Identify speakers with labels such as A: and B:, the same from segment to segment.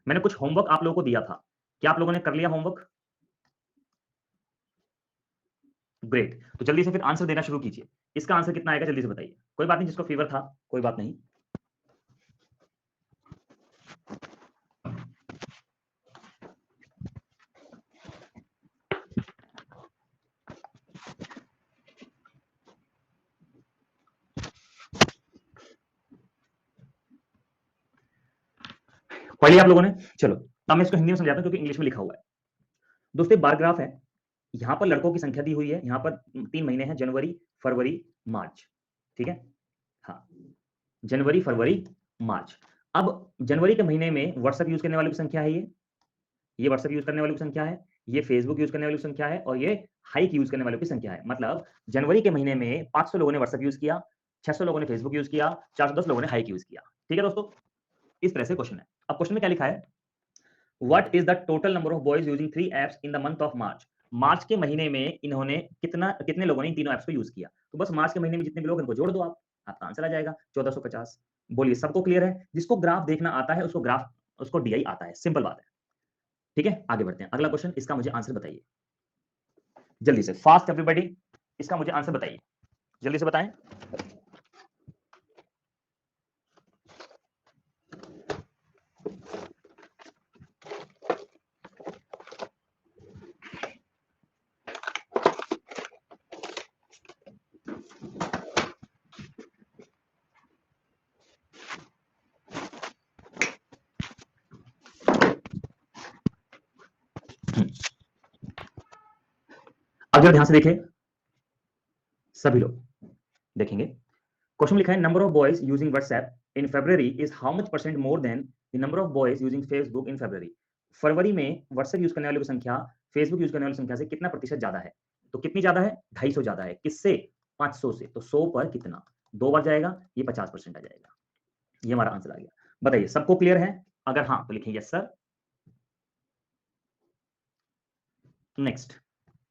A: मैंने कुछ होमवर्क आप लोगों को दिया था, क्या आप लोगों ने कर लिया होमवर्क? ग्रेट। तो जल्दी से फिर आंसर देना शुरू कीजिए। इसका आंसर कितना आएगा जल्दी से बताइए। कोई बात नहीं, जिसको फीवर था कोई बात नहीं। पढ़ लिया आप लोगों ने? चलो अब मैं इसको हिंदी में समझाता हूं क्योंकि इंग्लिश में लिखा हुआ है। दोस्तों बार ग्राफ है, यहां पर लड़कों की संख्या दी हुई है, यहां पर 3 महीने हैं, जनवरी, फरवरी, मार्च। ठीक है, हाँ, जनवरी, फरवरी, मार्च। अब जनवरी के महीने में व्हाट्सएप यूज करने वालों की संख्या है, ये व्हाट्सएप यूज करने वालों की संख्या है, ये फेसबुक यूज करने वालों की संख्या है, और ये हाइक यूज करने वालों की संख्या है। मतलब जनवरी के महीने में 500 लोगों ने व्हाट्सएप यूज किया, 600 लोगों ने फेसबुक यूज किया, 410 लोगों ने हाइक यूज किया। ठीक है दोस्तों, इस तरह से क्वेश्चन है। अब क्वेश्चन में क्या लिखा है, what is the total number of boys using 3 apps in the month of March. मार्च के महीने में इन्होंने कितने लोगों ने इन तीनों एप्स को यूज किया। तो बस मार्च के महीने में जितने भी लोग, इनको जोड़ दो आप, आपका आंसर आ जाएगा 1450। बोलिए सबको क्लियर है? जिसको ग्राफ देखना आता है उसको डीआई आता है, सिंपल बात है। ठीक है, आगे बढ़ते हैं। अगला क्वेश्चन, इसका मुझे आंसर बताइए जल्दी से, फास्ट एवरीबॉडी, इसका मुझे आंसर बताइए, जल्दी से बताएं। अब जरा ध्यान से देखें सभी लोग, देखेंगे क्वेश्चन लिखा है, number of boys using WhatsApp in February is how much percent more than the number of boys using Facebook in February. फरवरी में व्हाट्सएप यूज करने वालों की संख्या फेसबुक यूज करने वालों की संख्या से कितना प्रतिशत ज्यादा है। तो कितनी ज्यादा है? 250 ज्यादा है। किससे? 500 से। तो 100 पर कितना, 2 बार जाएगा, ये 50% आ जाएगा। ये हमारा आंसर आ गया। बताइए सबको क्लियर है? अगर हाँ तो लिखिए यस सर। नेक्स्ट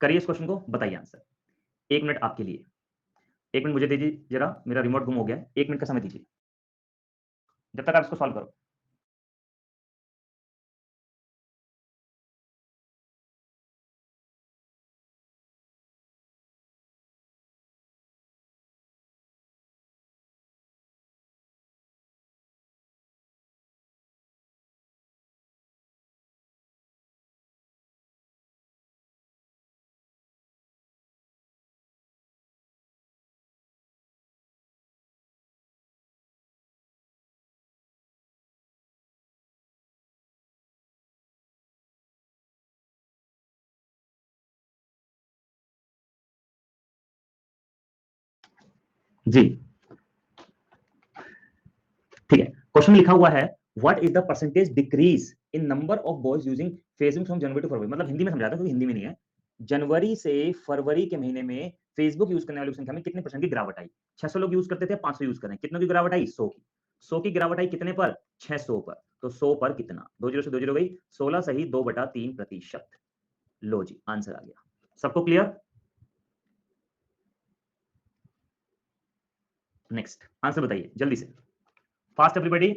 A: करिए इस क्वेश्चन को, बताइए आंसर। 1 मिनट आपके लिए, 1 मिनट मुझे दीजिए जरा, मेरा रिमोट गुम हो गया है। 1 मिनट का समय दीजिए जब तक आप इसको सॉल्व करो। जी ठीक है, क्वेश्चन लिखा हुआ है, what is the percentage decrease in number of boys using Facebook from January to February. मतलब हिंदी में समझाता हूं क्योंकि हिंदी में नहीं है। जनवरी से फरवरी के महीने में फेसबुक यूज करने वालों की संख्या में कितने परसेंट की गिरावट आई। 600 लोग यूज करते थे, 500 यूज कर रहे हैं, कितनों की गिरावट आई? 100 की। 100 की गिरावट आई कितने पर? 600 पर। तो 100 पर कितना, 2 जीरो से 2 जीरो गई, 16 सही 2/3%। लो जी आंसर आ गया। सबको क्लियर? नेक्स्ट आंसर बताइए जल्दी से, फास्ट एवरीबॉडी।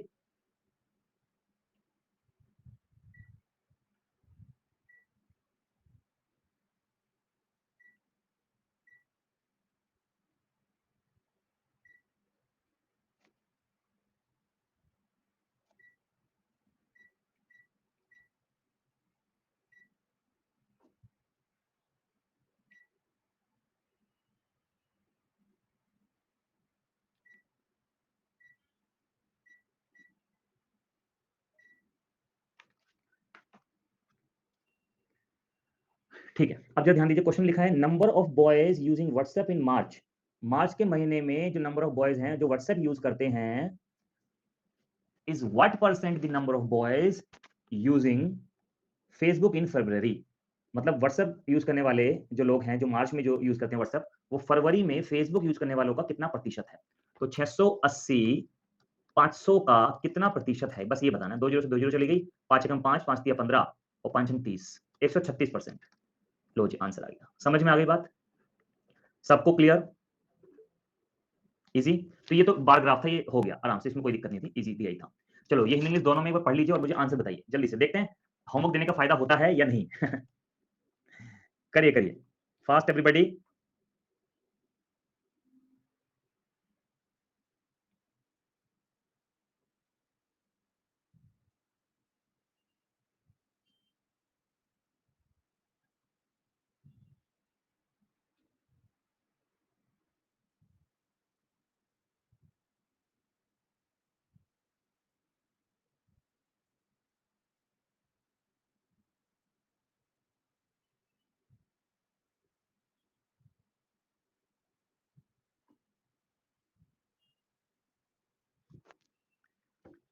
A: ठीक है, अब जरा ध्यान दीजिए, क्वेश्चन लिखा है, number of boys using WhatsApp in March. मार्च के महीने में जो नंबर ऑफ बॉयज हैं जो व्हाट्सएप यूज करते हैं, is what percent the number of boys using Facebook in February. मतलब व्हाट्सएप यूज करने वाले जो लोग हैं, जो मार्च में जो यूज करते हैं व्हाट्सएप, वो फरवरी में फेसबुक यूज करने वालों का कितना प्रतिशत है। तो 680 500 का कितना प्रतिशत है, बस ये बताना। 2 जीरो से 2 जीरो चली गई, 5 एकम 5, 5 तिया 15 और 5 30, 136%। लो जी आंसर आ गया। समझ में आ गई बात? सबको क्लियर? इजी। तो ये तो बार ग्राफ था, ये हो गया आराम से, इसमें कोई दिक्कत नहीं थी, इजी दिया ही था। चलो ये हिंदी इंग्लिश दोनों में एक बार पढ़ लीजिए और मुझे आंसर बताइए जल्दी से, देखते हैं होमवर्क देने का फायदा होता है या नहीं। करिए करिए फास्ट एवरीबॉडी।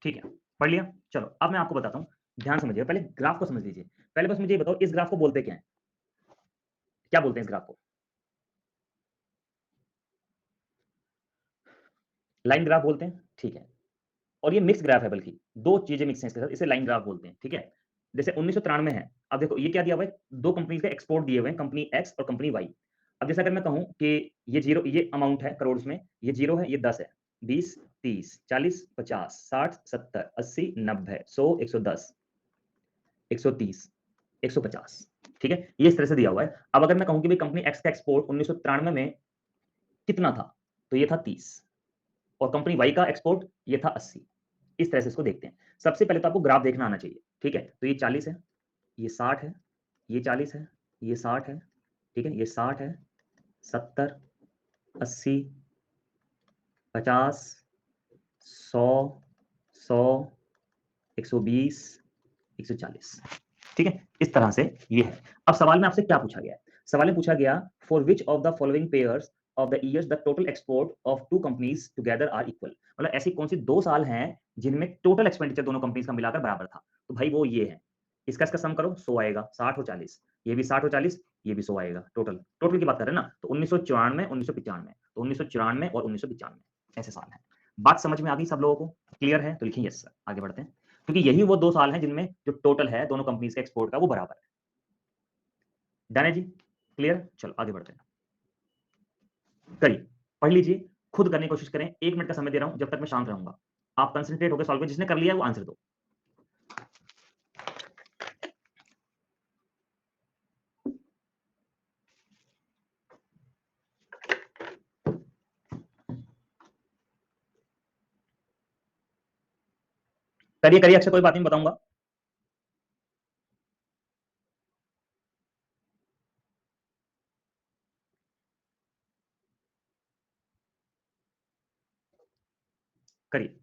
A: ठीक है, पढ़ लिया। चलो अब मैं आपको बताता हूँ, ध्यान समझिए, पहले ग्राफ को समझ लीजिए। पहले बस मुझे ये बताओ इस ग्राफ को बोलते क्या है, क्या बोलते हैं इस ग्राफ को? लाइन ग्राफ बोलते हैं, ठीक है। और ये मिक्स ग्राफ है, बल्कि दो चीजें मिक्स हैं इसके साथ, इसे लाइन ग्राफ बोलते हैं, ठीक है। जैसे 1993 है, अब देखो ये क्या दिया हुआ है, दो कंपनीज का एक्सपोर्ट दिए हुए हैं, कंपनी एक्स और कंपनी वाई। अब जैसे अगर मैं कहूं कि ये जीरो, ये अमाउंट है करोड़ में, ये जीरो है, ये 10 है, 20, 30, 40, 50, 60, 70, 80, 90, 100, 110, 130, 150, ठीक है, ये इस तरह से दिया हुआ है। अब अगर मैं कहूं कि भाई कंपनी एक्स का एक्सपोर्ट 1993 में कितना था, तो ये था 30, और कंपनी वाई का एक्सपोर्ट ये था 80। इस तरह से इसको देखते हैं। सबसे पहले तो आपको ग्राफ देखना आना चाहिए, ठीक है। तो ये 40 है, ये 60 है, ये 40 है, ये 60 है, ठीक है, ये 60 है, 70, 80, 50, 100, 100, 120, 140, ठीक है। इस तरह से ये है। अब सवाल में आपसे क्या पूछा गया है? सवाल में पूछा गया for which of the following pairs of the years the total export of two companies together are equal, मतलब ऐसी कौन सी दो साल हैं जिनमें टोटल एक्सपेंडिचर दोनों कंपनीज का मिलाकर बराबर था। तो भाई वो ये है, इसका सम करो, 100 आएगा, 60 और 40, ये भी 60 और 40, ये भी 100 आएगा। टोटल टोटल की बात कर रहे हैं ना, तो 1994, 1995, तो 1994 और 1995 ऐसे साल हैं। बात समझ में आ गई सब लोगों को? क्लियर है तो लिखिए यस सर, आगे बढ़ते हैं। क्योंकि यही वो दो साल हैं जिनमें जो टोटल है दोनों कंपनीज के एक्सपोर्ट का वो बराबर है। डन है जी, क्लियर। चलो आगे बढ़ते हैं, करिए, पढ़ लीजिए, खुद करने की कोशिश करें। 1 मिनट का समय दे रहा हूं, जब तक मैं शांत रहूंगा। आप कंसंट्रेट होकर सॉल्व करें, जिसने कर लिया है वो आंसर दो। करिए करिए, अच्छा कोई बात नहीं, बताऊंगा। करिए।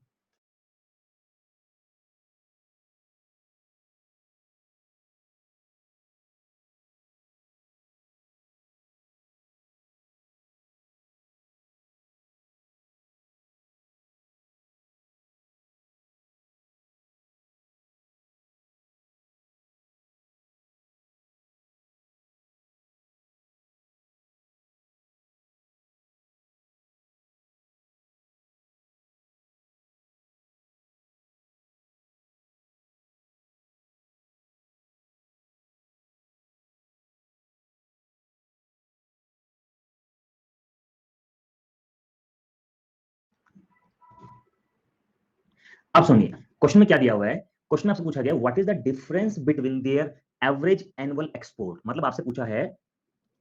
A: अब सुनिए, क्वेश्चन में क्या दिया हुआ है। क्वेश्चन में आपसे पूछा गया what is the difference between their average annual export, मतलब आपसे पूछा है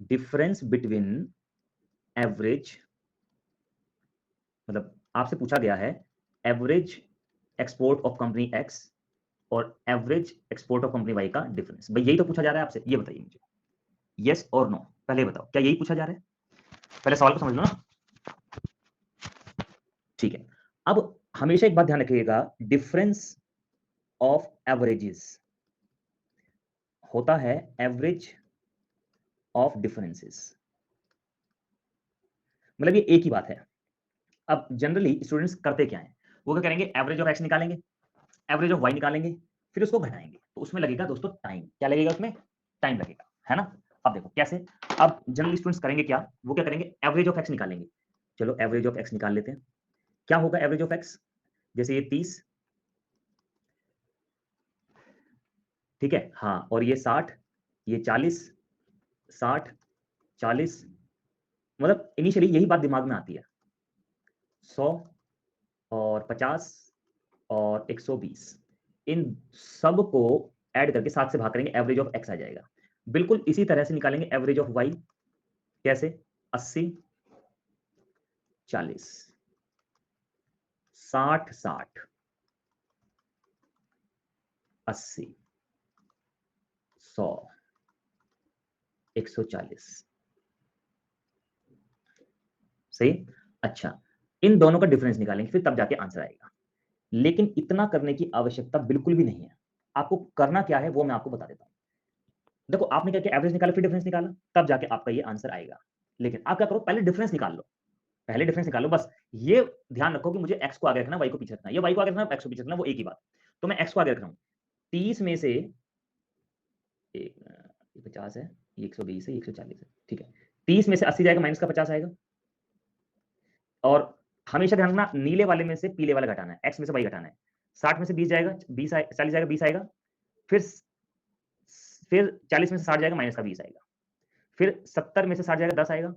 A: डिफरेंस बिटवीन एवरेज, मतलब आपसे पूछा गया है average export of company X और average export of company Y का डिफरेंस। भाई यही तो पूछा जा रहा है आपसे, ये बताइए मुझे, यस और नो। पहले बताओ क्या यही पूछा जा रहा है? पहले सवाल को समझ लो ना, ठीक है। अब हमेशा एक बात ध्यान रखिएगा, डिफरेंस ऑफ एवरेजेस होता है एवरेज ऑफ डिफरेंसेस, मतलब ये एक ही बात है। अब जनरली स्टूडेंट्स करते क्या है, वो क्या करेंगे, एवरेज ऑफ एक्स निकालेंगे, एवरेज ऑफ वाई निकालेंगे, फिर उसको घटाएंगे, तो उसमें लगेगा दोस्तों टाइम। क्या लगेगा उसमें? टाइम लगेगा, है ना। अब देखो कैसे, अब जनरली स्टूडेंट्स करेंगे क्या, वो क्या करेंगे, एवरेज ऑफ एक्स निकालेंगे। चलो एवरेज ऑफ एक्स निकाल लेते हैं। क्या होगा एवरेज ऑफ एक्स, जैसे ये 30, ठीक है, हाँ, और ये 60, ये 40, 60, 40, मतलब इनिशियली यही बात दिमाग में आती है, 100 और 50 और 120, इन सब को ऐड करके 7 से भाग करेंगे, एवरेज ऑफ x आ जाएगा। बिल्कुल इसी तरह से निकालेंगे एवरेज ऑफ y। कैसे? 80 40 60 60 80 100 140। सही। अच्छा, इन दोनों का डिफरेंस निकालेंगे, फिर तब जाके आंसर आएगा। लेकिन इतना करने की आवश्यकता बिल्कुल भी नहीं है। आपको करना क्या है वो मैं आपको बता देता हूं। देखो, आपने क्या किया, एवरेज निकाला फिर डिफरेंस निकाला, तब जाके आपका ये आंसर आएगा। लेकिन आप क्या करो, पहले डिफरेंस निकाल लो, पहले डिफरेंस निकालो। बस ये ध्यान रखो कि मुझे एक्स को आगे रखना, वाई को पीछे रखना। ये वाई को आगे रखना, एक्स को पीछे रखना, वो एक ही बात। तो मैं एक्स को आगे रख रहा हूँ। 30 में से 50 है, ये 120 है, 140 है, ठीक है। 30 में से 80 जाएगा, माइनस का 50 आएगा। और हमेशा ध्यान रखना, नीले वाले में से पीले वाला घटाना है, एक्स में से वाई घटाना है। 60 में से 20 जाएगा, 40 जाएगा, 20 आएगा। फिर 40 में से 60 जाएगा, माइनस का 20 आएगा। फिर 70 में से 60 जाएगा, 10 आएगा।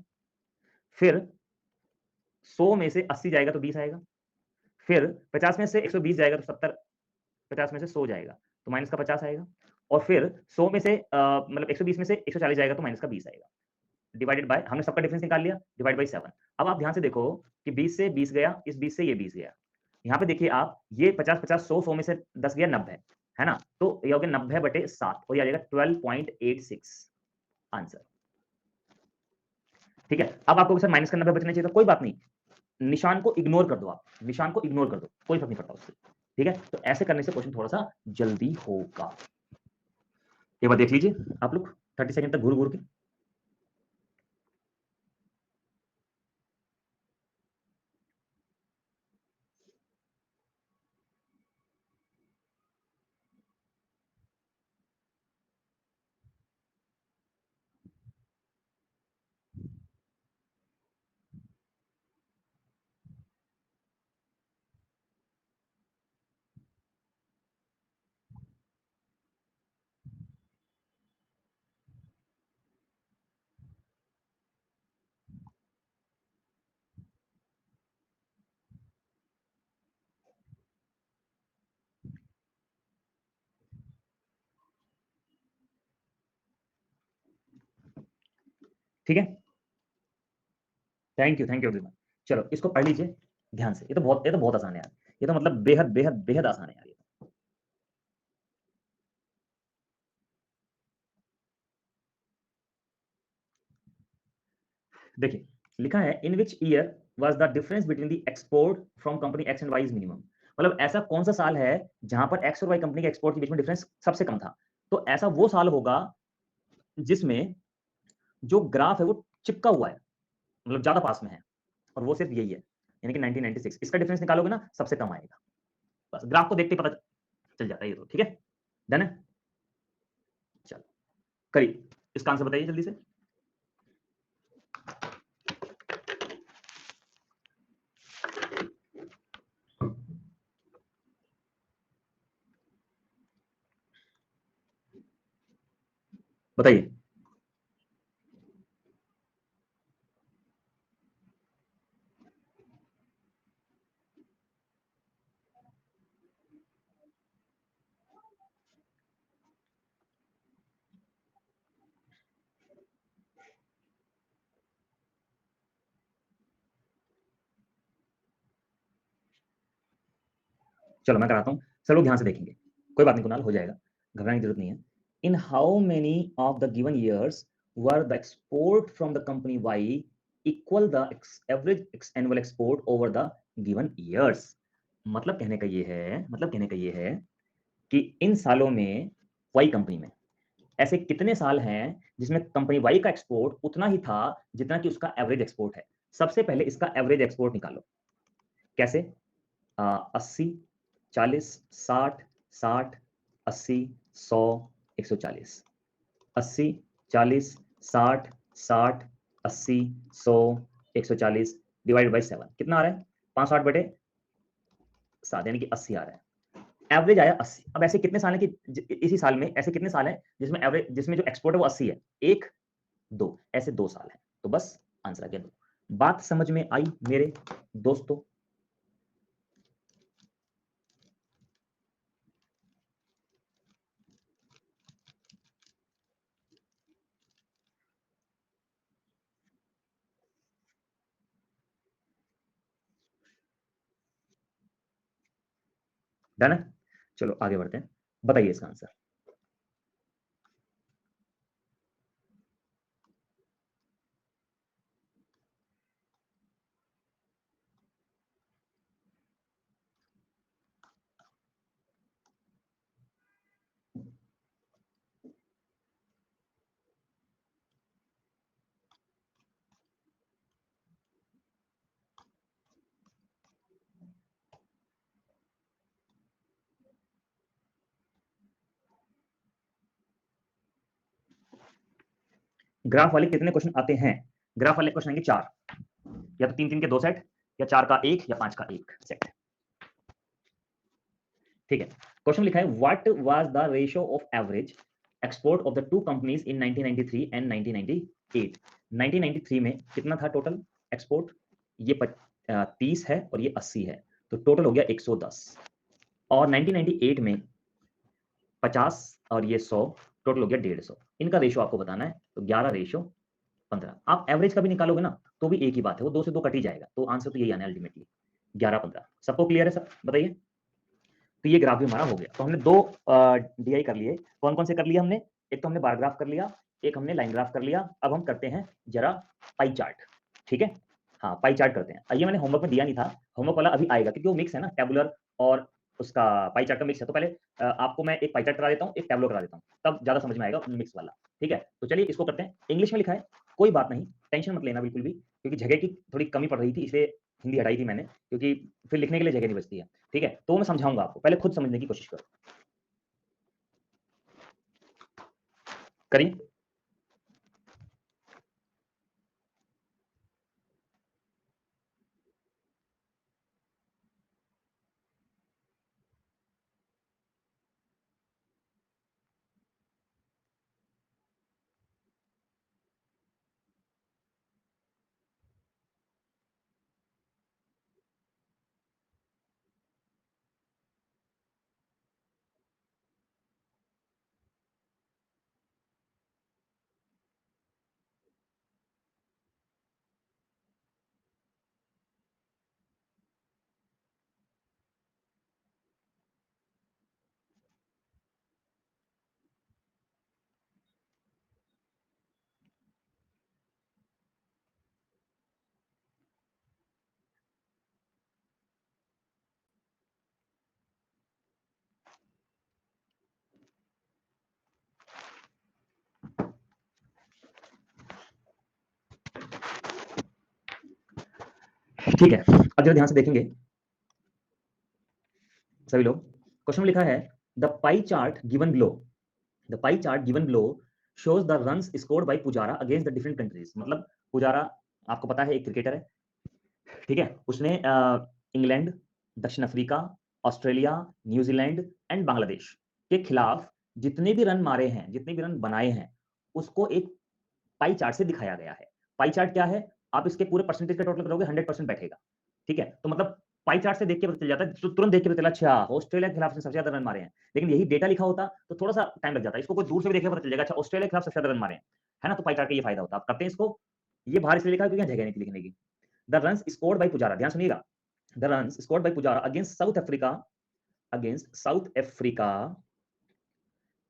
A: फिर 100 में से 80 जाएगा तो 20 आएगा। फिर 50 में से 120 जाएगा तो 70, 50 में से 100 जाएगा तो माइनस का 50 आएगा। और फिर 100 में से मतलब 120 में से 140 जाएगा तो माइनस का 20 आएगा। डिवाइडेड बाय, हमने सबका डिफरेंस निकाल लिया, डिवाइड बाय 7। अब आप ध्यान से देखो कि 20 से 20 गया, इस 20 से ये 20 गया। यहाँ पे देखिए आप, ये 50 50 100 100 में से 10 गया, 90 है ना। तो ये हो गया 90 बटे 7 और ये आ जाएगा 12.86 आंसर। ठीक है। अब आपको सर माइनस का 90 बचना चाहिए, तो कोई बात नहीं, निशान को इग्नोर कर दो, आप निशान को इग्नोर कर दो, कोई फर्क नहीं पड़ता उससे। ठीक है, तो ऐसे करने से क्वेश्चन थोड़ा सा जल्दी होगा। एक बार देख लीजिए आप लोग 30 सेकंड तक घूर घूर के। ठीक है, thank you, thank you everyone. चलो इसको पढ़ लीजिए ध्यान से, ये तो बहुत आसान है यार। ये तो मतलब बेहद बेहद बेहद आसान है यार। ये देखिए, लिखा है in which year was the difference between the export from company X and Y is minimum. मतलब ऐसा कौन सा साल है जहां पर एक्स और वाई कंपनी के एक्सपोर्ट के बीच में डिफरेंस सबसे कम था। तो ऐसा वो साल होगा जिसमें जो ग्राफ है वो चिपका हुआ है, मतलब ज्यादा पास में है, और वो सिर्फ यही है, यानी कि 1996। इसका डिफरेंस निकालोगे ना, सबसे कम आएगा। बस ग्राफ को देखते ही पता चल जाता है ये तो। ठीक है, डन है। चलो करिए, इसका आंसर बताइए जल्दी से। बताइए। चलो मैं कराता हूँ, सब लोग ध्यान से देखेंगे। कोई बात नहीं कुणाल, हो जाएगा, घबराने की जरूरत नहीं है। In how many of the given years were the export from the company Y equal the average annual export over the given years. मतलब कहने का ये है कि इन सालों में वाई कंपनी में ऐसे कितने साल हैं जिसमें कंपनी वाई का एक्सपोर्ट उतना ही था जितना कि उसका एवरेज एक्सपोर्ट है। सबसे पहले इसका एवरेज एक्सपोर्ट निकालो। कैसे? 80 40 60 60 80 100 140। 80 40 60 60 80 100 140 डिवाइड बाई 7 कितना आ रहा है? 560 बटे 7, यानी कि 80 आ रहा है। एवरेज आया 80। अब ऐसे कितने साल हैं कि इसी साल में ऐसे कितने साल हैं जिसमें एवरेज, जिसमें जो एक्सपोर्ट है वो 80 है? एक दो, ऐसे 2 साल है। तो बस आंसर आ गया 2। बात समझ में आई मेरे दोस्तों? डन है? चलो आगे बढ़ते हैं, बताइए इसका आंसर। ग्राफ वाले कितने क्वेश्चन आते हैं? ग्राफ वाले क्वेश्चन आएंगे 4, या तो 3 3 के 2 सेट, या 4 का 1, या 5 का 1 सेट। ठीक है, क्वेश्चन लिखा है what was the ratio of average export of the two companies in 1993 and 1998। 1993 में कितना था टोटल एक्सपोर्ट? ये 30 है और ये 80 है, तो टोटल हो गया 110। और 1998 में 50 और ये 100, टोटल हो गया 150। इनका रेशियो आपको बताना है, तो 11:15। आप एवरेज का भी निकालोगे ना तो भी एक ही बात है, वो 2 से 2 कट ही जाएगा, तो आंसर तो यही आना है अल्टीमेटली 11:15। सबको क्लियर है सर? बताइए। तो ये ग्राफ भी हमारा हो गया। तो हमने 2 डीआई कर लिए। कौन कौन से कर लिए हमने? एक तो हमने बार ग्राफ कर लिया, एक हमने लाइन ग्राफ कर लिया। अब हम करते हैं जरा पाई चार्ट। ठीक है, हाँ पाई चार्ट करते हैं। ये मैंने होमवर्क में दिया नहीं था, होमवर्क वाला अभी आएगा, क्योंकि वो मिक्स है ना, टेबुलर और उसका पाई चार्ट का मिक्स है। तो पहले आपको मैं एक पाई चार्ट करा देता हूँ, एक टेबुलर करा देता हूँ, तब ज्यादा समझ में आएगा मिक्स वाला। ठीक है, तो चलिए इसको करते हैं। इंग्लिश में लिखा है, कोई बात नहीं, टेंशन मत लेना बिल्कुल भी, क्योंकि जगह की थोड़ी कमी पड़ रही थी, इसलिए हिंदी हटाई थी मैंने, क्योंकि फिर लिखने के लिए जगह नहीं बचती है। ठीक है, तो मैं समझाऊंगा आपको, पहले खुद समझने की कोशिश करो, करिए। ठीक है, अब जरा ध्यान से देखेंगे सभी लोग। क्वेश्चन में लिखा है the pie chart given below, the pie chart given below shows the runs scored by Pujara against the different countries. मतलब पुजारा आपको पता है एक क्रिकेटर है, ठीक है, उसने इंग्लैंड, दक्षिण Africa, Australia, New Zealand and Bangladesh के खिलाफ जितने भी रन मारे हैं, जितने भी रन बनाए हैं, उसको एक पाई चार्ट से दिखाया गया है। पाई चार्ट क्या है? आप इसके पूरे परसेंटेज का टोटल करोगे 100% बैठेगा। ठीक है, तो मतलब पाई चार्ट से देख के पता चल जाता है, तो तुरंत देख के पता चला अच्छा ऑस्ट्रेलिया के खिलाफ सबसे ज्यादा रन मारे हैं। लेकिन यही डेटा लिखा होता तो थोड़ा सा टाइम लग जाता, इसको कोई दूर से भी देखे पता चल जाएगा अच्छा ऑस्ट्रेलिया के खिलाफ सबसे ज्यादा रन मारे हैं, है ना। तो पाई चार्ट का ये फायदा होता है। आप करते हैं इसको, ये बाहर इसलिए लिखा है क्योंकि यहाँ जगह नहीं थी लिखने की। The run scored by Pujara, ध्यान सुनिएगा, the run scored by Pujara against South Africa, against South Africa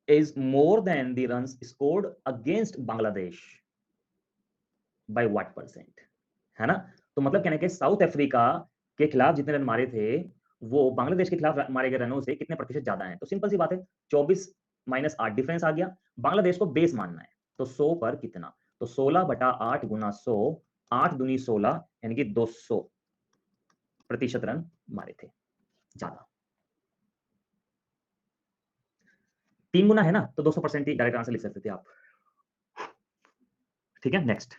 A: is more than the runs scored against Bangladesh by what percent, है ना। तो मतलब कहने के साउथ अफ्रीका के खिलाफ जितने रन मारे थे वो बांग्लादेश के खिलाफ मारे गए रनों से कितने प्रतिशत ज्यादा है। तो सिंपल सी बात है, 24 - 8 डिफरेंस आ गया। बांग्लादेश को बेस मानना है, तो 100 पर कितना, तो 16/8 गुना 100, 8 दूनी 16, यानी कि 200% रन मारे थे ज्यादा। 3 गुना है ना, तो 200% ही डायरेक्ट आंसर लिख सकते थे आप। ठीक है, नेक्स्ट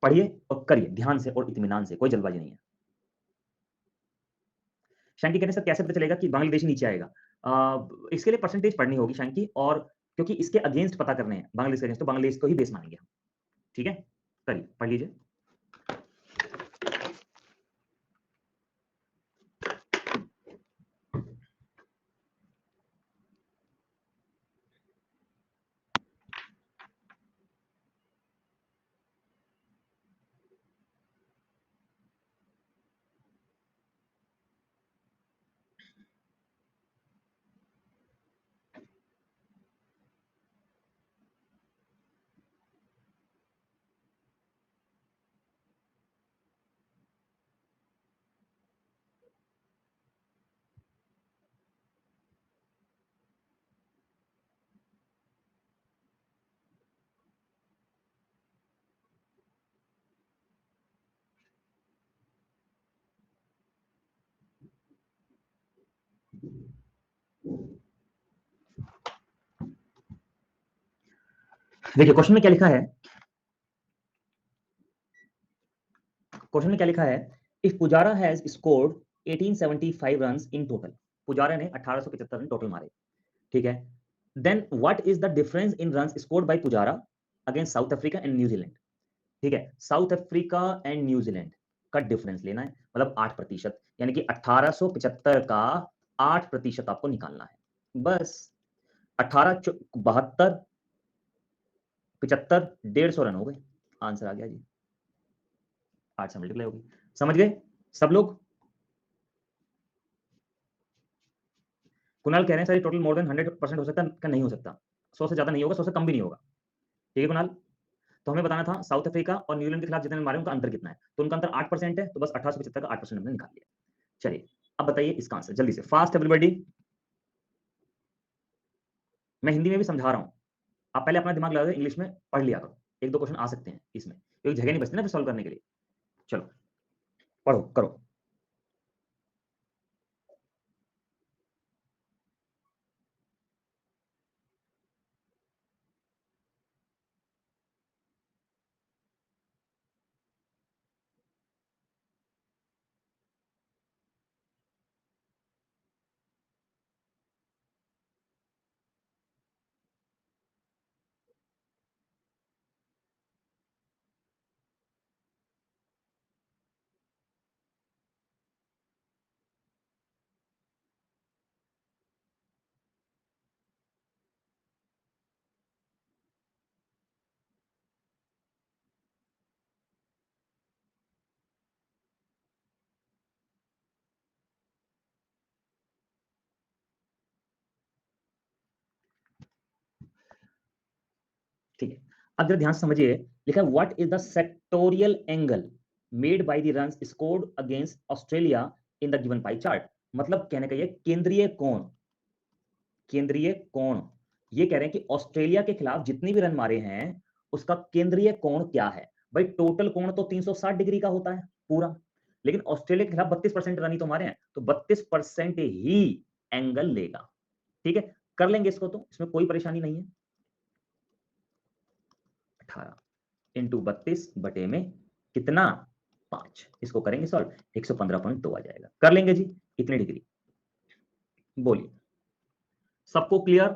A: पढ़िए और करिए ध्यान से और इत्मीनान से, कोई जल्दबाजी नहीं है। शैंकी कहने से कैसे पता चलेगा कि बांग्लादेश नीचे आएगा? इसके लिए परसेंटेज पढ़नी होगी शैंकी, और क्योंकि इसके अगेंस्ट पता करने हैं बांग्लादेश के अगेंस्ट, तो बांग्लादेश को ही बेस मानेंगे हम। ठीक है, करिए पढ़ लीजिए। देखिए क्वेश्चन में क्या लिखा है, क्वेश्चन में क्या लिखा है, if Pujara has scored 1875 runs in total, Pujara ने 1875 रन टोटल मारे, ठीक है, then what is the difference in runs scored by Pujara against South Africa and New Zealand, ठीक है, साउथ अफ्रीका एंड न्यूजीलैंड का डिफरेंस लेना है, मतलब 8%, यानी कि 1875 का 8% आपको निकालना है, बस 1872 75 150 रन हो गए, आंसर आ गया जी, 8 से मल्टीप्लाई होगी, समझ गए सब लोग। कुणाल कह रहे हैं सर टोटल मोर देन 100% हो सकता है, क्या नहीं हो सकता, 100 से ज्यादा नहीं होगा, 100 से कम भी नहीं होगा, ठीक है कुणाल, तो हमें बताना था साउथ अफ्रीका और न्यूजीलैंड के खिलाफ जितने मारे उनका अंतर कितना है, तो उनका अंतर 8% है, तो बस 1875 का 8% हमने निकाल लिया। चलिए अब बताइए इसका आंसर जल्दी से, फास्ट एवरीबॉडी, मैं हिंदी में भी समझा रहा हूं, आप पहले अपना दिमाग लगा इंग्लिश में पढ़ लिया करो, एक दो क्वेश्चन आ सकते हैं इसमें, एक जगह नहीं बचती ना फिर सॉल्व करने के लिए, चलो पढ़ो करो। ठीक है, अब जरा ध्यान से समझिए, लिखा है what is the sectoral angle made by the runs scored against Australia in the given pie chart, मतलब कहने का ये केंद्रीय कोण, केंद्रीय कोण, ये कह रहे हैं कि ऑस्ट्रेलिया के खिलाफ जितनी भी रन मारे हैं उसका केंद्रीय कोण क्या है, भाई टोटल कोण तो 360 डिग्री का होता है पूरा, लेकिन ऑस्ट्रेलिया के खिलाफ 32% रन ही तो मारे हैं, तो 32% ही एंगल लेगा, ठीक है, कर लेंगे इसको, तो इसमें कोई परेशानी नहीं है, 18 इंटू 32 में कितना 5, इसको करेंगे सॉल्व, 115.2 आ जाएगा, कर लेंगे जी, इतनी डिग्री, बोलिए सबको क्लियर।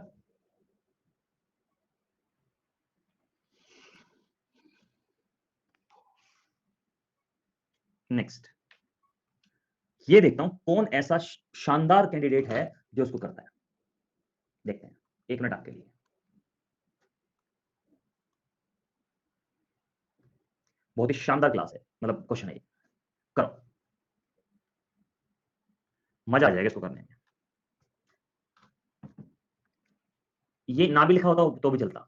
A: नेक्स्ट, ये देखता हूं कौन ऐसा शानदार कैंडिडेट है जो उसको करता है, देखते हैं, 1 मिनट आपके लिए, बहुत ही शानदार क्लास है, मतलब क्वेश्चन है ये, करो, मजा आ जाएगा इसको करने में, ये ना भी लिखा होता तो भी चलता,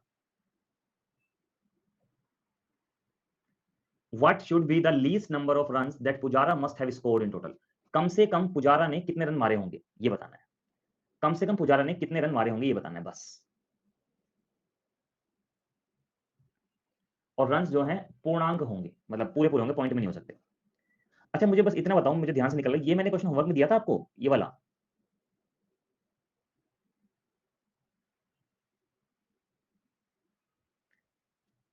A: what should be the least number of runs that Pujara must have scored in total, कम से कम पुजारा ने कितने रन मारे होंगे ये बताना है, कम से कम पुजारा ने कितने रन मारे होंगे ये बताना है बस, और रन्स जो हैं पूर्णांक होंगे, मतलब पूरे पूरे होंगे, पॉइंट में नहीं हो सकते। अच्छा मुझे बस इतना बताऊं, मुझे ध्यान से निकल रहा है, ये मैंने क्वेश्चन होमवर्क में दिया था आपको ये वाला,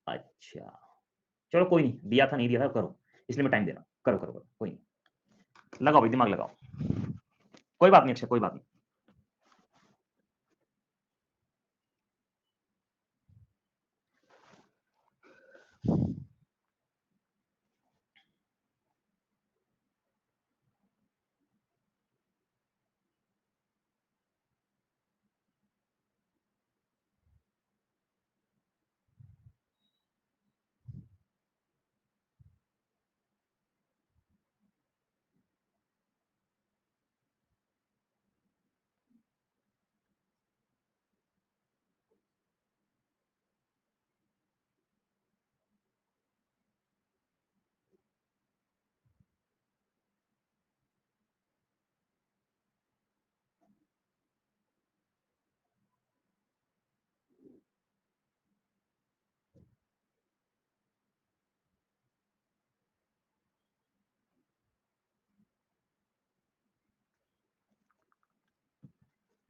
A: अच्छा चलो कोई नहीं, दिया था नहीं दिया था करो, इसलिए मैं टाइम दे रहा हूं, करो करो करो, कोई नहीं, लगाओ भाई दिमाग लगाओ, कोई बात नहीं, अच्छा कोई बात नहीं।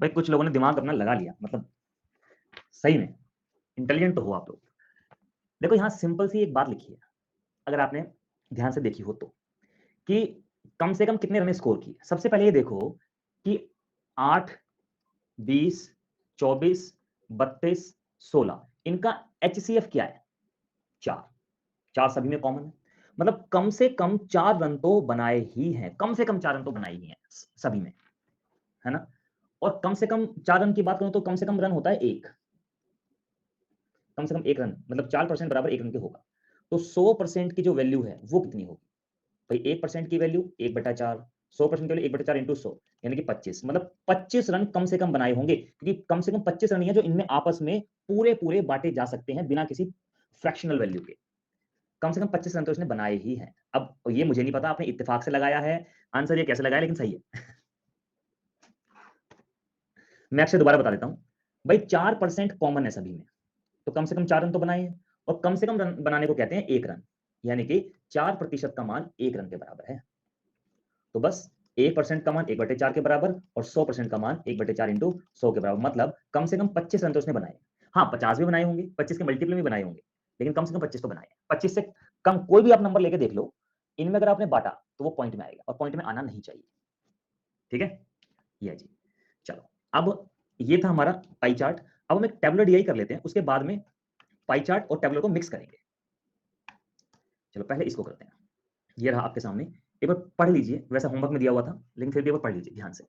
A: भाई कुछ लोगों ने दिमाग अपना लगा लिया, मतलब सही में इंटेलिजेंट तो हो आप लोग, देखो यहां सिंपल सी एक बात लिखी है, अगर आपने ध्यान से देखी हो तो, कि कम से कम कितने रन स्कोर किए। सबसे पहले ये देखो कि 8, 20, 24, 32, 16 इनका एचसीएफ क्या है? 4। 4 सभी में कॉमन है, मतलब कम से कम 4 रन तो बनाए ही हैं, कम से कम 4 रन तो बनाए ही हैं सभी में, है ना? और कम से कम 4 रन की बात करूं तो कम से कम रन होता है 1, कम से कम 1 रन, मतलब 4% बराबर 1 रन के होगा। तो 100% की जो वैल्यू है वो कितनी होगी भाई? 1% की वैल्यू 1/4, 100% की वैल्यू 1/4 इंटू 100 यानी कि 25, मतलब 25 रन कम से कम बनाए होंगे, क्योंकि कम से कम 25 रन ही है जो इनमें आपस में पूरे पूरे बांटे जा सकते हैं बिना किसी फ्रैक्शनल वैल्यू के। कम से कम 25 रन तो इसने बनाए ही हैं। अब ये मुझे नहीं पता आपने इत्तेफाक से लगाया है आंसर, ये कैसे लगाया, लेकिन सही है। मैं अक्षय दोबारा बता देता हूं भाई, 4% कॉमन है सभी में, तो कम से कम 4 रन तो बनाए हैं, और कम से कम रन बनाने को कहते हैं 1 रन, यानी कि 4% का मान 1 रन के बराबर है। तो बस 1% का मान 1/4 के बराबर, और 100% का मान 1/4 इंटू 100 के बराबर, मतलब कम से कम 25 रन तो उसने बनाए। हाँ 50 भी बनाए होंगे, 25 के मल्टीपल भी बनाए होंगे, लेकिन कम से कम 25 तो बनाए। 25 से कम कोई भी आप नंबर लेके देख लो, इनमें अगर आपने बांटा तो वो पॉइंट में आएगा, और पॉइंट में आना नहीं चाहिए। ठीक है, ये जी। चलो, अब ये था हमारा पाई चार्ट। अब हम एक टेबुलर डीआई कर लेते हैं, उसके बाद में पाई चार्ट और टेबुलर को मिक्स करेंगे। चलो पहले इसको करते हैं। ये रहा आपके सामने, एक बार पढ़ लीजिए, वैसा होमवर्क में दिया हुआ था लेकिन फिर भी एक बार पढ़ लीजिए ध्यान से।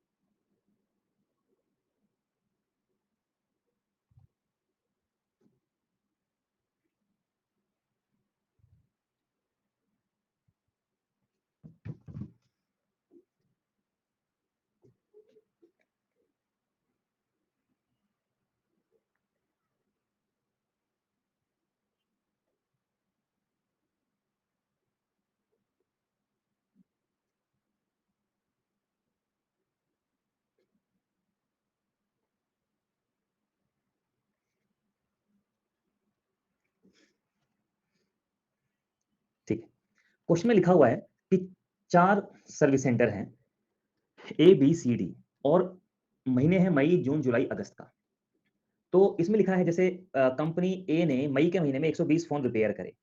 A: ठीक है, क्वेश्चन में लिखा हुआ है कि 4 सर्विस सेंटर हैं ए बी सी डी, और महीने हैं मई जून जुलाई अगस्त का। तो इसमें लिखा है जैसे कंपनी ए ने मई के महीने में 120 फोन रिपेयर करे,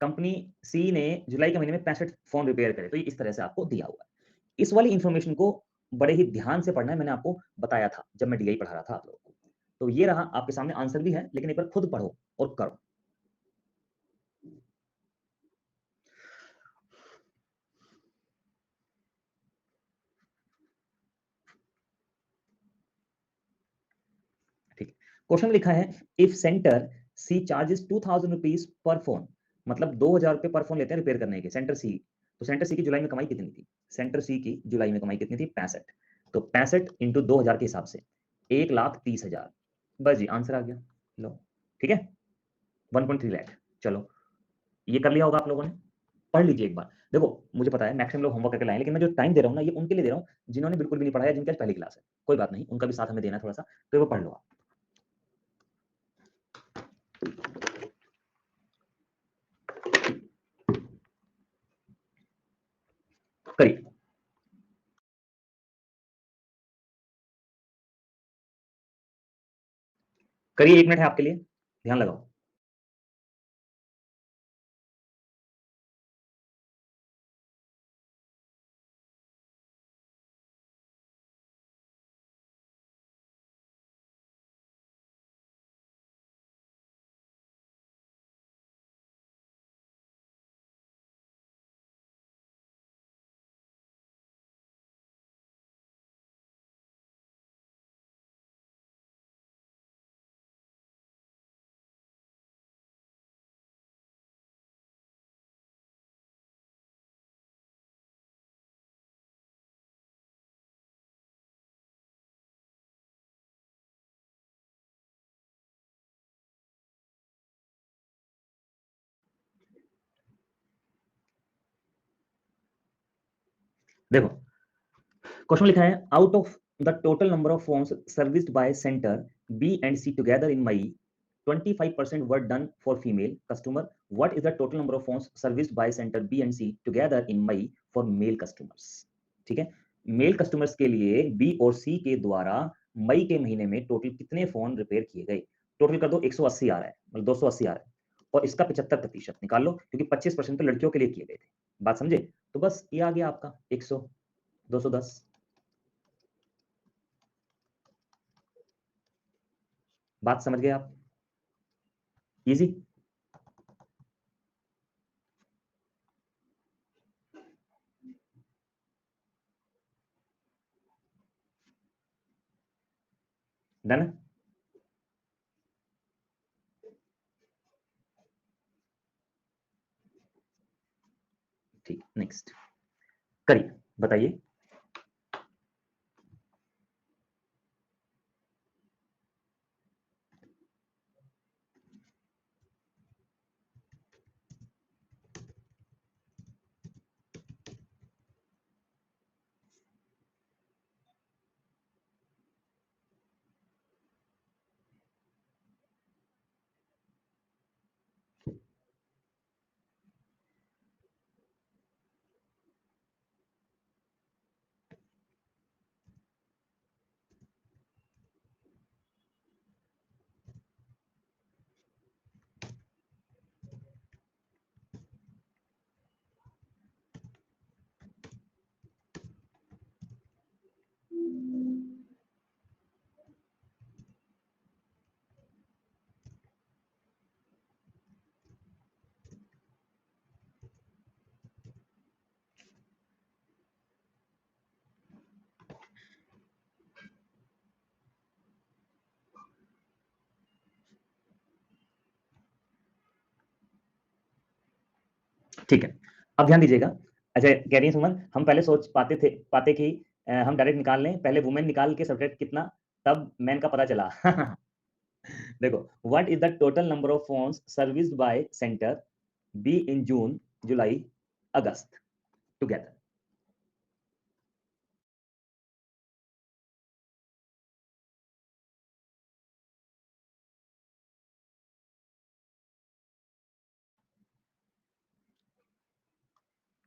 A: कंपनी सी ने जुलाई के महीने में 65 फोन रिपेयर करे। तो ये इस तरह से आपको दिया हुआ है। इस वाली इंफॉर्मेशन को बड़े ही ध्यान से पढ़ना है, मैंने आपको बताया था जब मैं डीआई पढ़ा रहा था आप लोगों को। तो ये रहा आपके सामने आंसर भी है, लेकिन एक बार खुद पढ़ो और करो। ठीक है, क्वेश्चन में लिखा है if center C charges 2000 rupees per phone, मतलब 2000 रुपए पर फोन लेते हैं रिपेयर करने के सेंटर सी। तो सेंटर सी की जुलाई में कमाई कितनी थी? सेंटर सी की जुलाई में कमाई कितनी थी? 65। तो 65 इंटू 2000 के हिसाब से 1,30,000। बस जी आंसर आ गया, लो। ठीक है, 1.3 लाख। चलो, ये कर लिया होगा आप लोगों ने, पढ़ लीजिए एक बार। देखो मुझे पता है मैक्सिमम लोग होमवर्क करके लाए, लेकिन मैं जो टाइम दे रहा हूँ ना, ये उनके लिए दे रहा हूँ जिन्होंने बिल्कुल भी नहीं पढ़ा है, जिनकी आज पहली क्लास है। कोई बात नहीं, उनका भी साथ हमें देना है थोड़ा सा, तो वो पढ़ लो आप। करिए करिए, 1 मिनट है आपके लिए, ध्यान लगाओ। देखो क्वेश्चन लिखा है out of the total number of phones serviced by centre B and C together in May 25% were done for female customer. What is the total number of phones serviced by center B and C together in May for male customers? ठीक है, mail customers के लिए B और सी के द्वारा मई के महीने में टोटल कितने फोन रिपेयर किए गए? टोटल कर दो, 180 आ रहा है, मतलब 280 आ रहा है, और इसका 75% निकाल लो, क्योंकि 25% तो लड़कियों के लिए किए गए थे। बात समझे? तो बस ये आ गया आपका 100, 210। बात समझ गए आप? इजी। डन। ठीक, नेक्स्ट करिए, बताइए। ठीक है, अब ध्यान दीजिएगा। अच्छा, कह रही है सुमन, हम पहले सोच पाते कि हम डायरेक्ट निकाल लें, पहले वुमेन निकाल के सब्ट्रैक्ट कितना, तब मैन का पता चला। देखो, what is the total number of phones serviced by centre B in June, July, August together?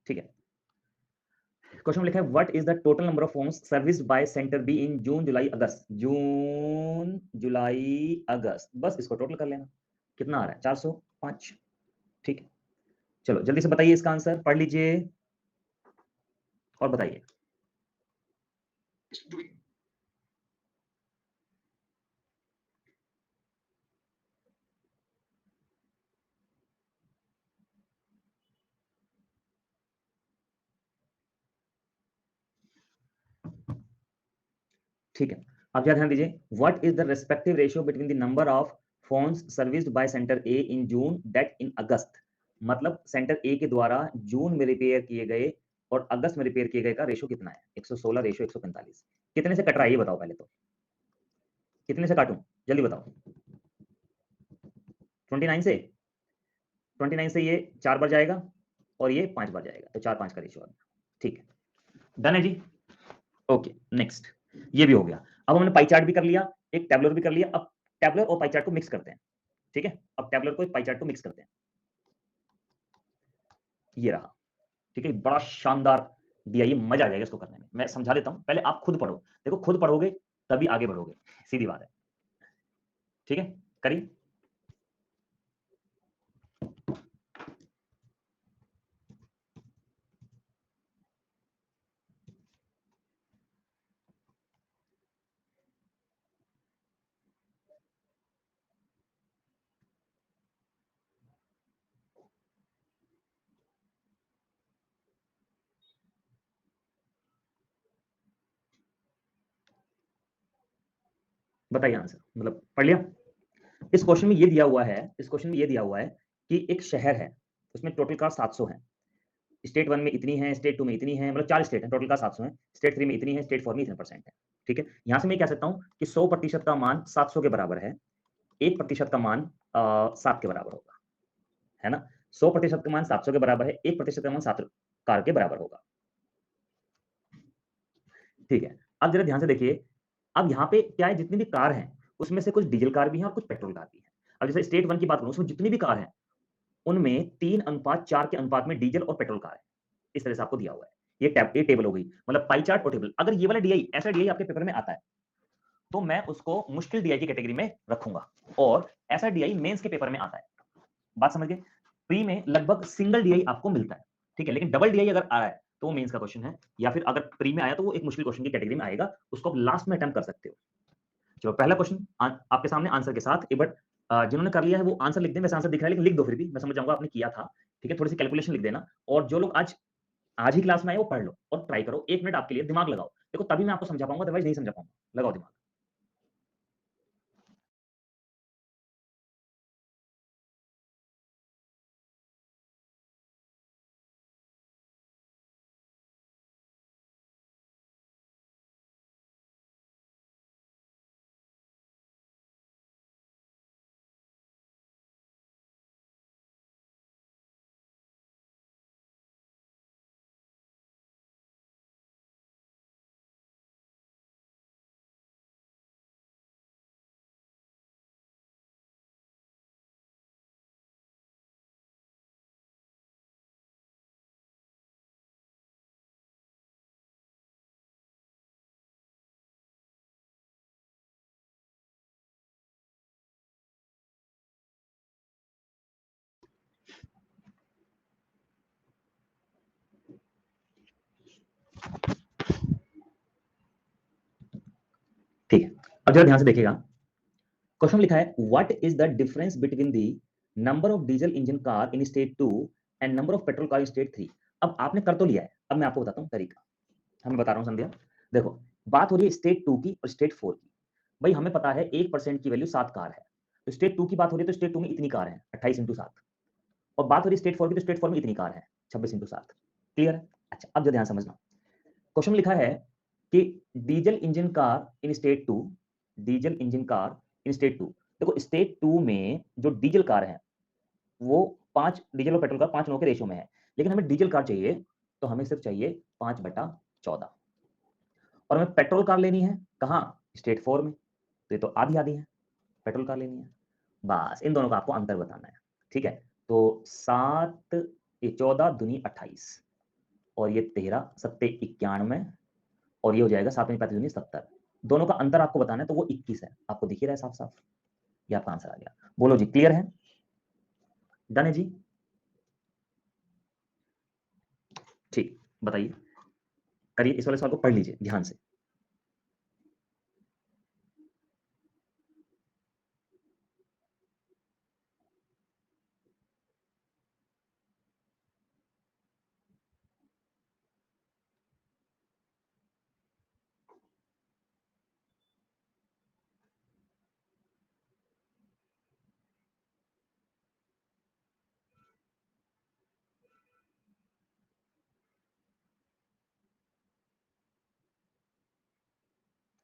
A: ठीक है, क्वेश्चन में लिखा है what is the total number of phones serviced by centre B in June, July, August. June, July, August, बस इसको total कर लेना, कितना आ रहा है? 405। ठीक है, चलो जल्दी से बताइए इसका आंसर, पढ़ लीजिए और बताइए। ठीक है, अब क्या ध्यान दीजिए, what is the respective ratio between the number of phones serviced by centre A in June that in August. मतलब सेंटर ए के द्वारा जून में रिपेयर किए गए और अगस्त में रिपेयर किए गए का रेशियो कितना है? 116 रेशियो 145। कितने से कट रहा है ये बताओ पहले तो, कितने से काटूं, जल्दी बताओ। 29 से, 29 से ये 4 बार जाएगा और ये 5 बार जाएगा, तो 4-5 का रेशियो आ गया। ठीक है, डन है जी। ओके, नेक्स्ट, ये भी हो गया। अब हमने पाई चार्ट भी कर लिया, एक टैबुलर भी कर लिया। अब टैबुलर और पाई चार्ट को मिक्स करते हैं। ठीक है, अब टैबुलर को पाई चार्ट को मिक्स करते हैं। ये रहा। ठीक है, बड़ा शानदार दिया, ये मजा आ जाएगा इसको करने में। मैं समझा देता हूं, पहले आप खुद पढ़ो। देखो, खुद पढ़ोगे तभी आगे बढ़ोगे, सीधी बात है। ठीक है, करिए। बताइए आंसर, मतलब पढ़ लिया। इस क्वेश्चन में ये दिया हुआ है, इस क्वेश्चन में ये दिया हुआ है कि एक शहर है, उसमें टोटल कार 700 है। स्टेट 1 में इतनी है, स्टेट 2 में इतनी है, मतलब 4 स्टेट है, टोटल का 700 है। स्टेट 3 में इतनी है, स्टेट 4 में इतने परसेंट है। ठीक है, यहां से मैं कह सकता हूं कि 100% का मान 700 के बराबर है, 1% का मान 7 के बराबर होगा, है ना? 100% का मान 700 के बराबर है, 1% का मान 7 कार के बराबर होगा। ठीक है, अब जरा ध्यान से देखिए। अब यहाँ पे क्या है, जितनी भी कार हैं उसमें से कुछ डीजल कार भी हैं और कुछ पेट्रोल कार भी हैं। अब जैसे स्टेट 1 की बात करूं, उसमें जितनी भी कार हैं उनमें 3:4 के अनुपात में डीजल और पेट्रोल कार है। इस तरह से आपको दिया हुआ है। ये टेबल हो गई, मतलब पाई चार्ट और टेबल। अगर ये वाला डीआई, ऐसा डीआई आपके पेपर में आता है तो मैं उसको मुश्किल डीआई की कैटेगरी में रखूंगा, और ऐसा डीआई मेंस के पेपर में आता है। बात समझ गए? प्री में लगभग सिंगल डीआई आपको मिलता है, ठीक है, लेकिन डबल डीआई अगर आ रहा है तो वो मेंस का क्वेश्चन है, या फिर अगर प्री में आया तो वो एक मुश्किल क्वेश्चन की कैटेगरी में आएगा, उसको आप लास्ट में अटेम्प्ट कर सकते हो। चलो पहला क्वेश्चन आपके सामने आंसर के साथ, एक बार जिन्होंने कर लिया है वो आंसर लिख दें, वैसे आंसर दिख रहा है लेकिन लिख दो, फिर भी मैं समझ जाऊंगा आपने किया था, ठीक है, थोड़ी सी कैलकुलेशन लिख देना। और जो लोग आज आज ही क्लास में आए वो पढ़ लो और ट्राई करो, 1 मिनट आपके लिए दिमाग लगाओ, देखो तभी मैं आपको समझा पाऊंगा, अदरवाइज नहीं समझा पाऊंगा, लगाओ दिमाग। ठीक है, अब जरा ध्यान से देखिएगा, क्वेश्चन लिखा है what is the difference between the number of diesel engine car in state 2 and number of petrol car in state 3। अब आपने कर तो लिया है, अब मैं आपको बताता हूँ तरीका, हमें बता रहा हूँ संध्या। देखो, बात हो रही है स्टेट 2 की और स्टेट 4 की। भाई हमें पता है 1% की वैल्यू 7 कार है, तो स्टेट 2 की बात हो रही है तो स्टेट 2 में इतनी कार है 28 इंटू 7, और बात हो रही है स्टेट 4 की तो स्टेट 4 में इतनी कार है 26 इंटू 7। क्लियर है? अच्छा, अब जो ध्यान समझना, क्वेश्चन लिखा है कि diesel engine car in state 2, diesel engine car in state 2। देखो स्टेट 2 में जो डीजल कार है वो 5 डीजल और पेट्रोल कार 5 लोगों के रेशियो में है, लेकिन हमें डीजल कार चाहिए तो हमें सिर्फ चाहिए 5/14, और हमें पेट्रोल कार लेनी है कहाँ, स्टेट 4 में, तो ये तो आधी आधी है, पेट्रोल कार लेनी है। बस इन दोनों का आपको अंतर बताना है, ठीक है। तो 7 ये 14 दूनी 28, और ये 13 सत्ते 91, और ये हो जाएगा 7 35 दूनी 70। दोनों का अंतर आपको बताना है, तो वो 21 है, आपको दिख ही रहा है साफ साफ, ये आपका आंसर आ गया। बोलो जी, क्लियर है? डन है जी? ठीक, बताइए, करिए, इस वाले सवाल को पढ़ लीजिए ध्यान से।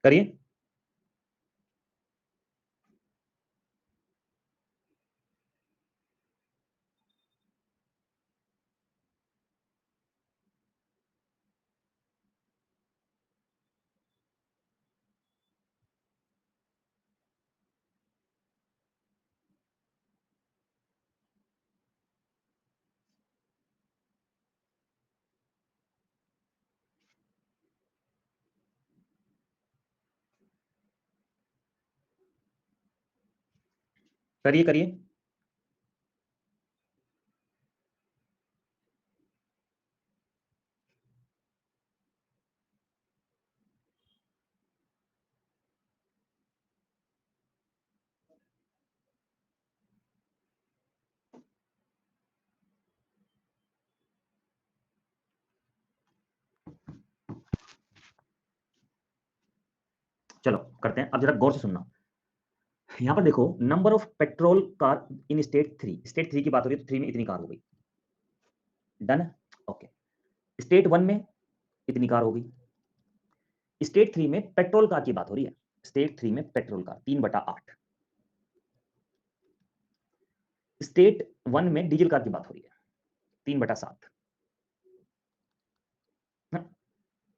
A: करिए। करिए करिए। चलो करते हैं, अब जरा गौर से सुनना। यहां पर देखो, number of petrol car in state 3, state 3 की बात हो रही है तो 3 में इतनी कार हो गई, डन है, ओके। स्टेट 1 में इतनी कार हो गई, स्टेट 3 में पेट्रोल कार की बात हो रही है, स्टेट 3 में पेट्रोल कार 3/8, स्टेट 1 में डीजल कार की बात हो रही है 3/7।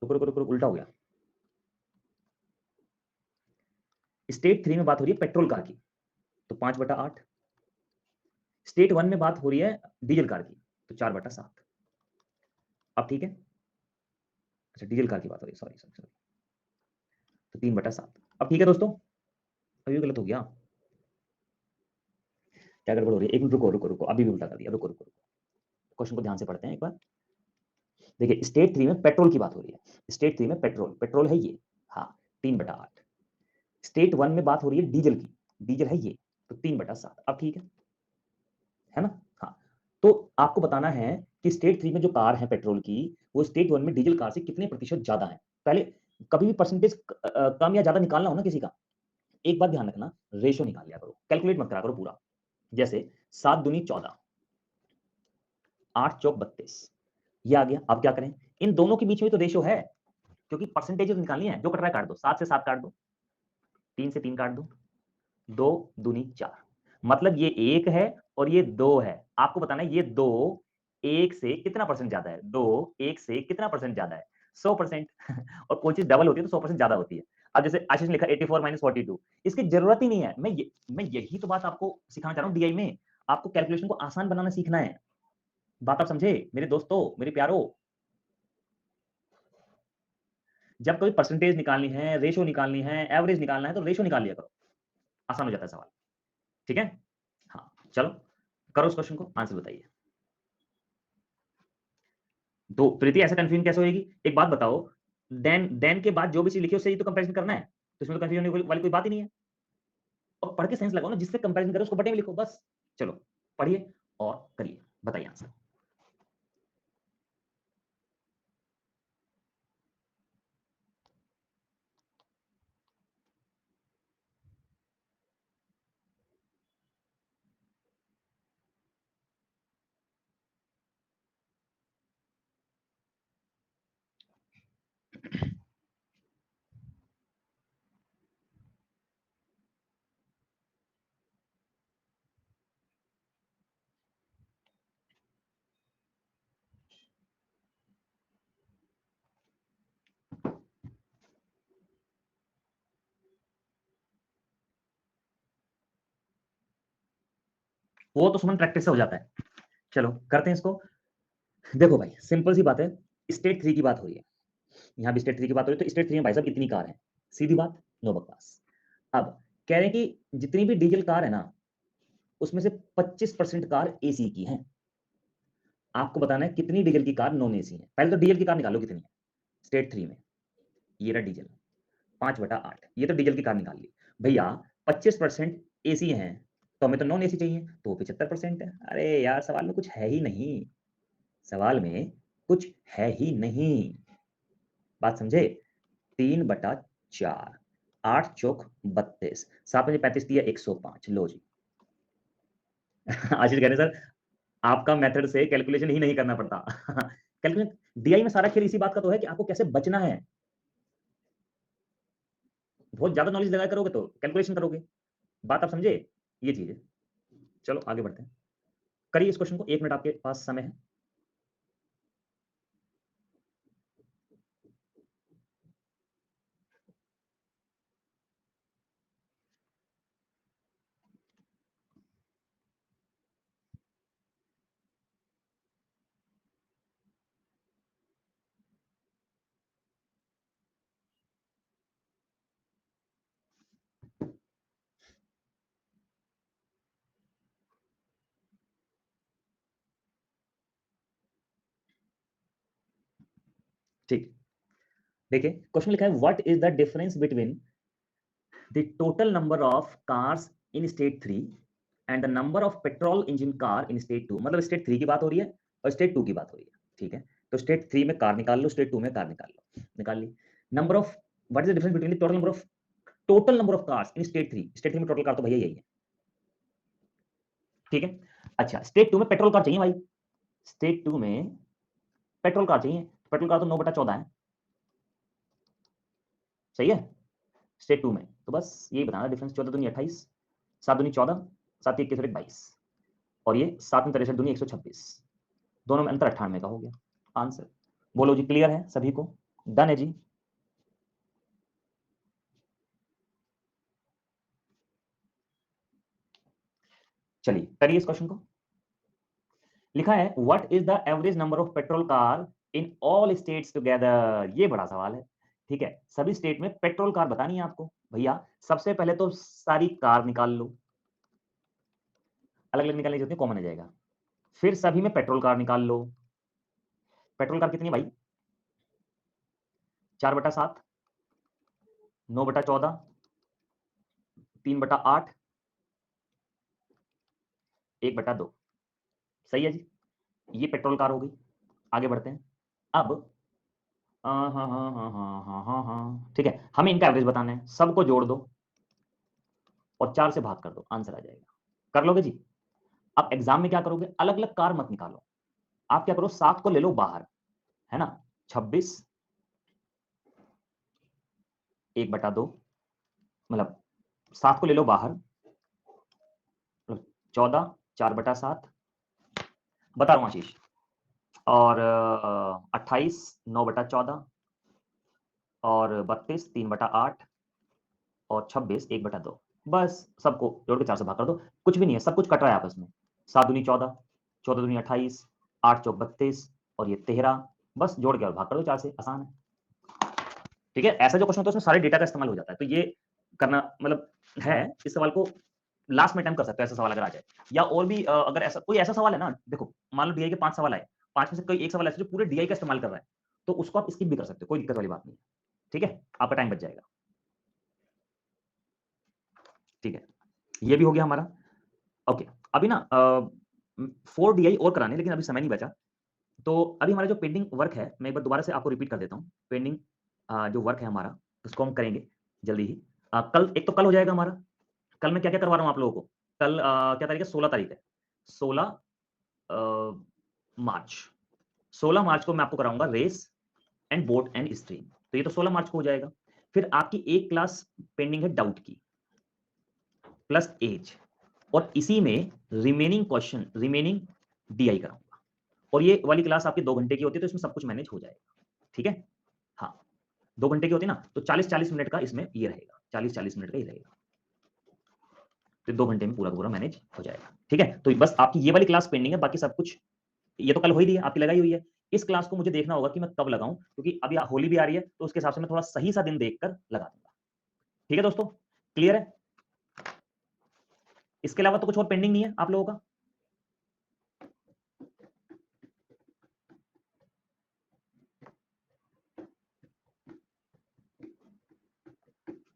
A: रुको रुको रुको, उल्टा हो गया। स्टेट 3 में बात हो रही है पेट्रोल कार की, तो 5/8। स्टेट 1 में बात हो रही है डीजल कार की, तो 4/7। अब ठीक है, अच्छा डीजल कार की बात हो रही है, सॉरी सॉरी सॉरी, तो 3/7। अब ठीक है दोस्तों, अब ये गलत हो गया, क्या गड़बड़ हो रही है? एक मिनट रुको रुको रुको, अभी भी उल्टा कर दिया, रुको रुको रुको, क्वेश्चन को ध्यान से पढ़ते हैं एक बार। देखिए स्टेट 3 में पेट्रोल की बात हो रही है, स्टेट 3 में पेट्रोल, पेट्रोल है ये, हाँ 3/8। स्टेट 1 में बात हो रही है डीजल की, डीजल है ये, तो 3/7। अब ठीक है ना? हाँ, तो आपको बताना है कि स्टेट 3 में जो कार है पेट्रोल की, वो स्टेट 1 में डीजल कार से कितने प्रतिशत ज्यादा है। पहले कभी भी परसेंटेज कम या ज्यादा निकालना हो ना किसी का, एक बात ध्यान रखना, रेशो निकाल लिया करो, कैलकुलेट मत करा करो पूरा। जैसे 7 दूनी 14, 8 चौक 32, ये आ गया। अब क्या करें, इन दोनों के बीच में तो रेशो है, क्योंकि परसेंटेज निकालनी है, जो कट रहा है काट दो, 7 से 7 काट दो, 3 से 3 काट दो, 2 दूनी 4, मतलब ये 1 है और ये 2 है। आपको बताना है ये 2 1 से कितना परसेंट ज्यादा है, 2 1 से कितना परसेंट ज्यादा है, 100%। और कोई चीज डबल होती है तो 100% ज्यादा होती है। अब जैसे आशीष ने लिखा 84 माइनस 42, इसकी जरूरत ही नहीं है। मैं यही तो बात आपको सिखाना चाह रहा हूँ डीआई में, आपको कैलकुलेशन को आसान बनाना सीखना है। बात आप समझे मेरे दोस्तों, मेरे प्यारो। जब कोई परसेंटेज निकालनी है, रेशो निकालनी है, एवरेज निकालना है, तो रेशो निकाल लिया करो, आसान हो जाता है सवाल। ठीक है, हाँ चलो करो उस क्वेश्चन को, आंसर बताइए। तो प्रीति ऐसा कंफ्यूजन कैसे होगी? एक बात बताओ, देन के बाद जो भी चीज लिखी है उससे ही तो कंपैरिजन करना है, तो इसमें तो कंफ्यूजन वाली कोई बात ही नहीं है। और पढ़ के सेंस लगाओ ना, जिससे कंपैरिजन करो उसको बटे में लिखो बस। चलो पढ़िए और करिए, बताइए आंसर। वो तो सुमन प्रैक्टिस से हो जाता है। चलो करते हैं इसको। देखो भाई सिंपल सी बात है, स्टेट 3 की बात हो रही है, यहाँ भी स्टेट 3 की बात हो रही है, तो स्टेट 3 में भाई साहब इतनी कार है, सीधी बात, नो बकवास। अब कह रहे हैं कि जितनी भी डीजल कार है ना, उसमें से 25% कार एसी की है। आपको बताना है कितनी डीजल की कार नॉन एसी है। पहले तो डीजल की कार निकालो कितनी है स्टेट 3 में, ये रहा डीजल 5/8, ये तो डीजल की कार निकाल ली। भैया 25% एसी है, तो हमें तो नॉन एसी चाहिए, तो 75% है। अरे यार सवाल में कुछ है ही नहीं, सवाल में कुछ है ही नहीं, बात समझे? 3/4, 8 चौक 32, 7×5 दिया 105। लो जी। आशीष कह रहे सर आपका मेथड से कैलकुलेशन ही नहीं करना पड़ता। कैलकुलेशन डीआई में सारा खेल इसी बात का तो है कि आपको कैसे बचना है। बहुत ज्यादा नॉलेज लगा करोगे तो कैलकुलेशन करोगे, बात आप समझे, ये चीज है। चलो आगे बढ़ते हैं, करिए इस क्वेश्चन को, 1 मिनट आपके पास समय है। ठीक, देखिए क्वेश्चन लिखा है what is the difference between the total number of cars in state 3 and the number of petrol engine car in state 2। मतलब स्टेट 3 की बात हो रही है और स्टेट 2 की बात हो रही है, ठीक है? तो स्टेट 3 में कार निकाल लो, स्टेट 2 में कार निकाल लो, निकाल ली। Number of, what is the difference between the total number of cars in state 3, state 3 में टोटल कार तो भैया यही है, ठीक है? अच्छा स्टेट 2 में पेट्रोल कार चाहिए भाई, स्टेट 2 में पेट्रोल कार चाहिए, पेट्रोल कार तो 9/14 है, सही है? स्टेट 2 में तो बस यही बताना डिफरेंस, 14 दूनी 28, 7 दूनी 14, 7 21 और 22, और ये 7 में 63 दूनी 126, दोनों में अंतर 98 का हो गया आंसर। बोलो जी, क्लियर है सभी को? डन है जी। चलिए करिए इस क्वेश्चन को। लिखा है what is the average number of petrol car in all states together. ये बड़ा सवाल है, ठीक है? सभी स्टेट में पेट्रोल कार बतानी है आपको। भैया सबसे पहले तो सारी कार निकाल लो, अलग अलग निकालने की जरूरत नहीं, कॉमन आ जाएगा। फिर सभी में पेट्रोल कार निकाल लो। पेट्रोल कार कितनी है भाई? 4/7, 9/14, 3/8, 1/2। सही है जी। ये पेट्रोल कार हो गई। आगे बढ़ते हैं। अब हाँ हाँ हाँ हाँ हाँ हाँ हाँ हाँ, ठीक है, हमें इनका एवरेज बताना है। सबको जोड़ दो और 4 से भाग कर दो, आंसर आ जाएगा। कर लोगे जी? अब एग्जाम में क्या करोगे, अलग अलग कार मत निकालो। आप क्या करो, 7 को ले लो बाहर, है ना? 26 1/2, मतलब 7 को ले लो बाहर, 14 4/7, बता रहा हूँ आशीष। और 28 9/14, और 32 3/8, और 26 1/2। बस सबको जोड़ के 4 से भाग कर दो। कुछ भी नहीं है, सब कुछ कट रहा है आपस में। 7 दूनी 14, 14 दूनी 28, 8 चौक 32, और ये 13। बस जोड़ के और भाग कर दो 4 से, आसान है। ठीक है, ऐसा जो क्वेश्चन होता है उसमें सारे डेटा का इस्तेमाल हो जाता है, तो ये करना मतलब है। इस सवाल को लास्ट में अटेम्प्ट कर सकते हो, ऐसा सवाल अगर आ जाए। या और भी अगर ऐसा कोई ऐसा सवाल है ना, देखो मान लो डीआई के 5 सवाल आए, 5 में से कोई एक सवाल ऐसा जो पूरे डीआई का इस्तेमाल कर रहा है, तो उसको आप स्किप भी कर सकते हो, कोई दिक्कत वाली बात नहीं है। ठीक है, आपका टाइम बच जाएगा। ठीक है, ये भी हो गया हमारा। ओके, अभी ना 4 डीआई और कराने, लेकिन अभी समय नहीं बचा। तो अभी हमारा जो पेंडिंग वर्क है, मैं एक बार दोबारा से आपको रिपीट कर देता हूँ। पेंडिंग जो वर्क है हमारा, उसको हम करेंगे जल्दी ही। कल, एक तो कल हो जाएगा हमारा। कल मैं क्या-क्या करवा रहा हूँ आप लोगों को? कल क्या तारीख है? 16 तारीख है। 16 मार्च। 16 मार्च को मैं आपको कराऊँगा race and boat and stream. तो ये तो 16 मार्च को हो जाएगा। फिर आपकी एक क्लास पेंडिंग है डाउट की, प्लस एज, और इसी में रिमेनिंग क्वेश्चन, रिमेनिंग डीआई कराऊँगा। और ये वाली क्लास आपकी 2 घंटे की होती है, तो इसमें सब कुछ मैनेज हो जाएगा। ठीक है? हाँ, 2 घंटे की होती है ना, तो 40-40 मिनट का इसमें ये रहेगा, 40-40 मिनट का ये रहेगा। तो 2 घंटे में पूरा का पूरा मैनेज हो जाएगा। ठीक है? तो बस आपकी ये वाली क्लास पेंडिंग है, बाकी सब कुछ ये तो कल हो ही रही है, आपकी लगाई हुई है। इस क्लास को मुझे देखना होगा कि मैं कब लगाऊँ, क्योंकि अभी होली भी आ रही है, तो उसके हिसाब से मैं थोड़ा सही सा दिन देखकर लगा दूँगा। ठीक है दोस्तों? क्लियर है? इसके अलावा तो कुछ और पेंडिंग नहीं है आप लोगों का?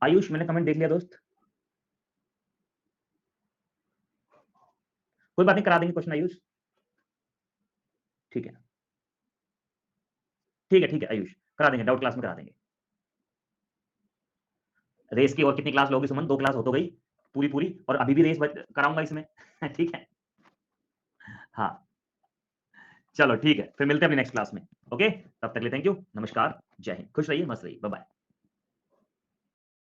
A: आयुष, मैंने कमेंट देख लिया दोस्त। कोई बात नहीं, करा देंगे क्वेश्चन आयुष। ठीक है। ठीक है आयुष, करा देंगे, डाउट क्लास में करा देंगे। रेस की और कितनी क्लास लोगे सुमन? 2 क्लास हो तो गई पूरी-पूरी, और अभी भी रेस कराऊँगा इसमें। ठीक है? हाँ, चलो ठीक है, फिर मिलते हैं अपनी नेक्स्ट क्लास में। ओके? तब तक के लिए थैंक यू, नमस्कार, जय हिंद, खुश रहिए, मस्त रहिए, बाय-बाय।